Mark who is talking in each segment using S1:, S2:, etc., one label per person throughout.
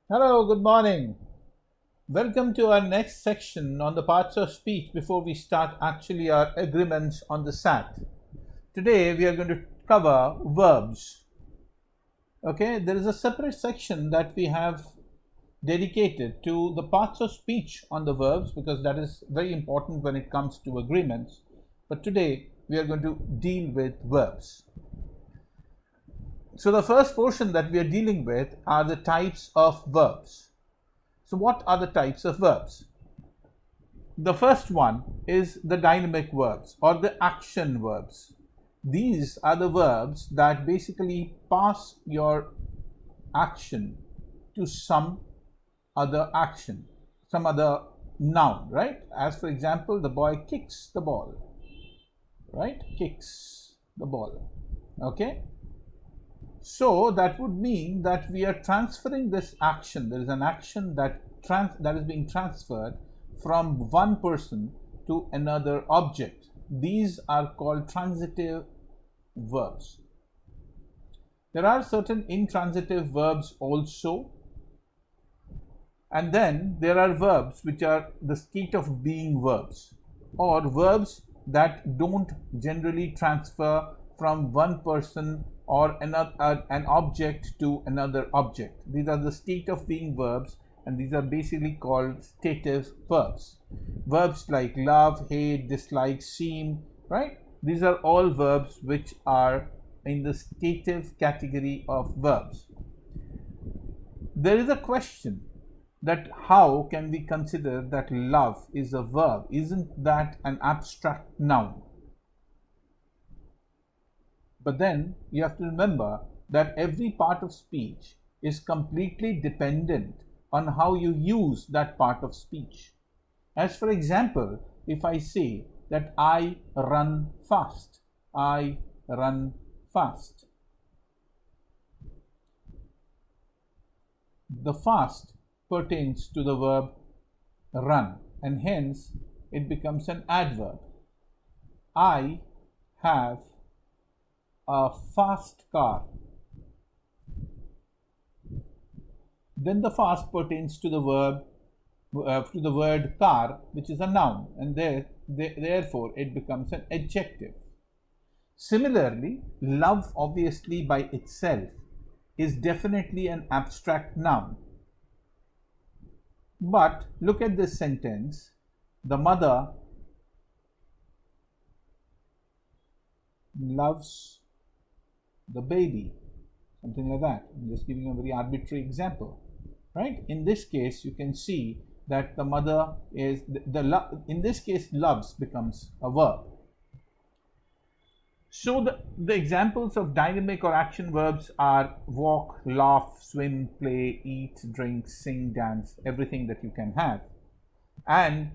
S1: Hello, good morning. Welcome to our next section on the parts of speech before we start actually our agreements on the SAT. Today we are going to cover verbs. Okay, there is a separate section that we have dedicated to the parts of speech on the verbs because that is very important when it comes to agreements. But today we are going to deal with verbs. So the first portion that we are dealing with are the types of verbs. So what are the types of verbs? The first one is the dynamic verbs or the action verbs. These are the verbs that basically pass your action to some other action, some other noun, right? As for example, the boy kicks the ball, right? Kicks the ball. Okay? So that would mean that we are transferring this action. There is an action that is being transferred from one person to another object. These are called transitive verbs. There are certain intransitive verbs also, and then there are verbs which are the state of being verbs, or verbs that don't generally transfer from one person or an object to another object. These are the state of being verbs, and these are basically called stative verbs. Verbs like love, hate, dislike, seem, right? These are all verbs which are in the stative category of verbs. There is a question that how can we consider that love is a verb? Isn't that an abstract noun? But then you have to remember that every part of speech is completely dependent on how you use that part of speech. As for example, if I say that I run fast, I run fast. The fast pertains to the verb run, and hence it becomes an adverb. I have a fast car. Then the fast pertains to the word car, which is a noun, and therefore it becomes an adjective. Similarly, love obviously by itself is definitely an abstract noun. But look at this sentence. The mother loves the baby. Something like that. I'm just giving a very arbitrary example. Right? In this case, you can see that the mother is in this case loves becomes a verb. So the examples of dynamic or action verbs are walk, laugh, swim, play, eat, drink, sing, dance, everything that you can have. And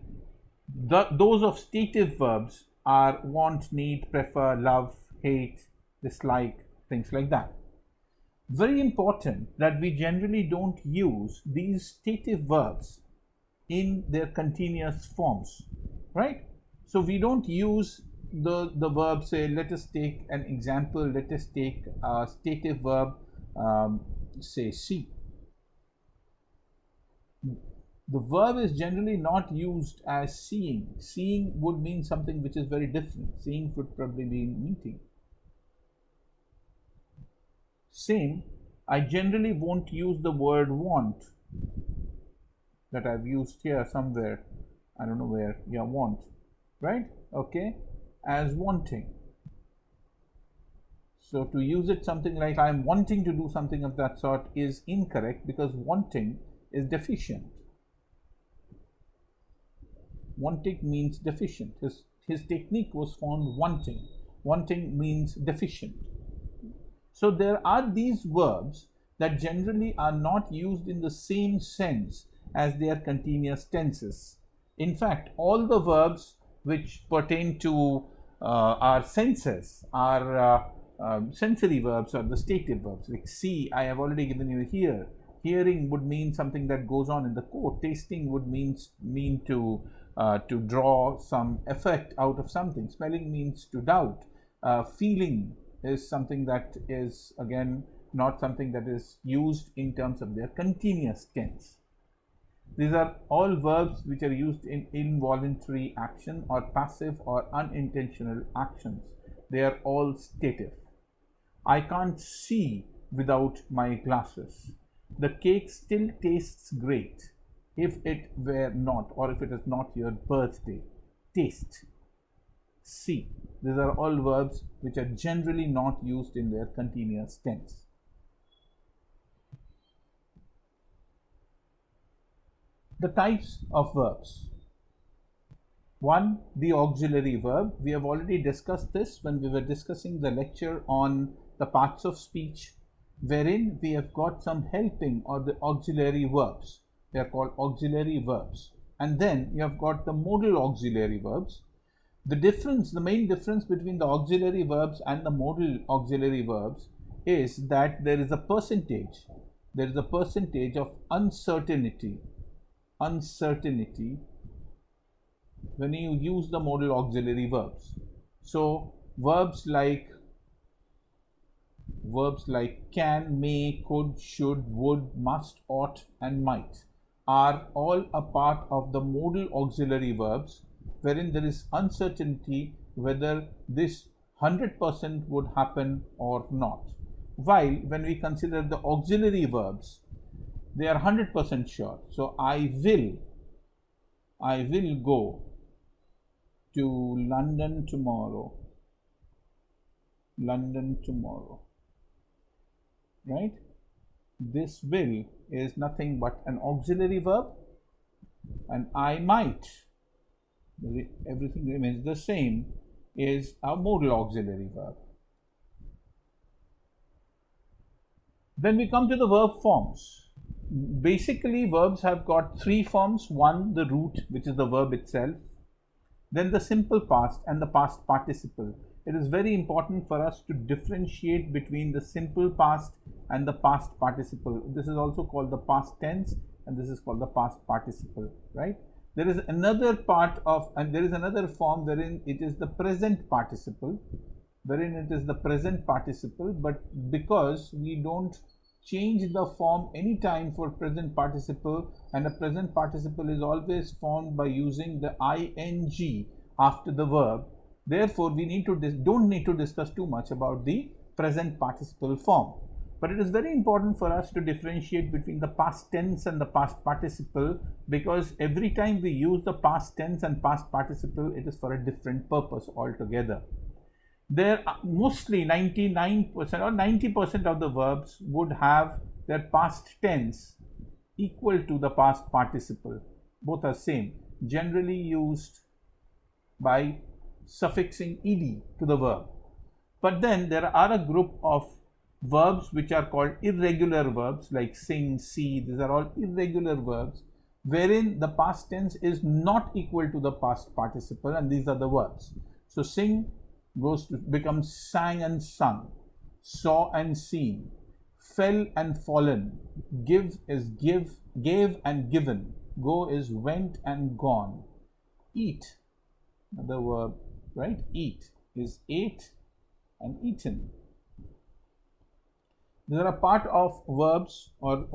S1: those of stative verbs are want, need, prefer, love, hate, dislike, things like that. Very important that we generally don't use these stative verbs in their continuous forms, right? So we don't use the verb, say, let us take an example, let us take a stative verb, say see. The verb is generally not used as seeing. Seeing would mean something which is very different. Seeing would probably mean meeting. Same, I generally won't use the word want that I've used here somewhere. I don't know where. Yeah, want, right? Okay, as wanting. So to use it something like I'm wanting to do something of that sort is incorrect because wanting is deficient. Wanting means deficient. His technique was found wanting. Wanting means deficient. So there are these verbs that generally are not used in the same sense as their continuous tenses. In fact, all the verbs which pertain to our senses are sensory verbs or the stative verbs. Like see, I have already given you here. Hearing would mean something that goes on in the court. Tasting would mean to draw some effect out of something. Smelling means to doubt. Feeling is something that is again not something that is used in terms of their continuous tense. These are all verbs which are used in involuntary action or passive or unintentional actions. They are all stative. I can't see without my glasses. The cake still tastes great if it were not, or if it is not your birthday. Taste. See. These are all verbs which are generally not used in their continuous tense. The types of verbs. 1. The auxiliary verb. We have already discussed this when we were discussing the lecture on the parts of speech, wherein we have got some helping or the auxiliary verbs. They are called auxiliary verbs. And then you have got the modal auxiliary verbs. The main difference between the auxiliary verbs and the modal auxiliary verbs is that there is a percentage. There is a percentage of uncertainty when you use the modal auxiliary verbs. So verbs like can, may, could, should, would, must, ought, and might are all a part of the modal auxiliary verbs, wherein there is uncertainty whether this 100% would happen or not. While when we consider the auxiliary verbs, they are 100% sure. So I will go to London tomorrow. Right? This will is nothing but an auxiliary verb, and I might, everything remains the same, is a modal auxiliary verb. Then we come to the verb forms. Basically, verbs have got three forms. One, the root, which is the verb itself. Then the simple past and the past participle. It is very important for us to differentiate between the simple past and the past participle. This is also called the past tense, and this is called the past participle, right? There is another part of, and there is another form wherein it is the present participle, but because we don't change the form anytime for present participle, and a present participle is always formed by using the ing after the verb. Therefore, we don't need to discuss too much about the present participle form. But it is very important for us to differentiate between the past tense and the past participle, because every time we use the past tense and past participle, it is for a different purpose altogether. There are mostly 99% or 90% of the verbs would have their past tense equal to the past participle. Both are same, generally used by suffixing ed to the verb. But then there are a group of verbs which are called irregular verbs, like sing, see. These are all irregular verbs wherein the past tense is not equal to the past participle, and these are the verbs. So sing becomes sang and sung, saw and seen, fell and fallen, give is gave and given, go is went and gone, eat, another verb, right? Eat is ate and eaten. These are a part of verbs or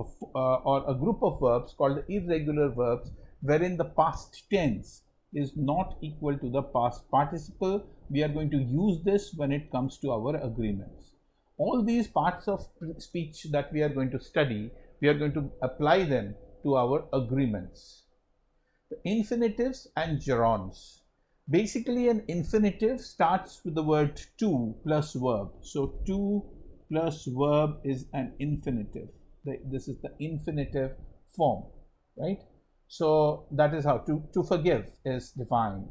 S1: a group of verbs called the irregular verbs, wherein the past tense is not equal to the past participle. We are going to use this when it comes to our agreements. All these parts of speech that we are going to study, we are going to apply them to our agreements. The infinitives and gerunds. Basically, an infinitive starts with the word to plus verb. So to plus verb is an infinitive. This is the infinitive form, right? So that is how to forgive is defined.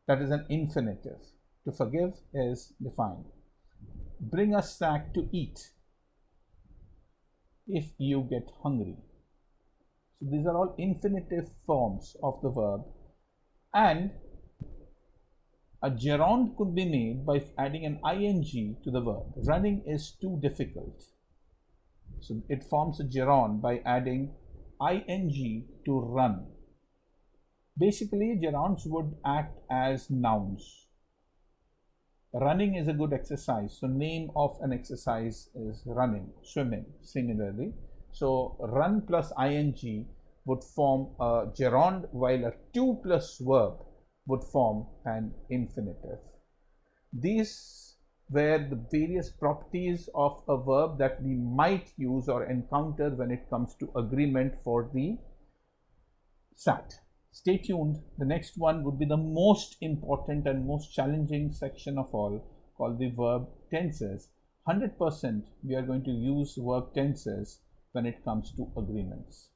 S1: That is an infinitive. To forgive is defined. Bring a snack to eat if you get hungry. So these are all infinitive forms of the verb, and a gerund could be made by adding an ing to the verb. Running is too difficult. So it forms a gerund by adding ing to run. Basically, gerunds would act as nouns. Running is a good exercise. So name of an exercise is running, swimming, similarly. So run plus ing would form a gerund, while a to plus verb would form an infinitive. These were the various properties of a verb that we might use or encounter when it comes to agreement for the SAT. Stay tuned. The next one would be the most important and most challenging section of all, called the verb tenses. 100% we are going to use verb tenses when it comes to agreements.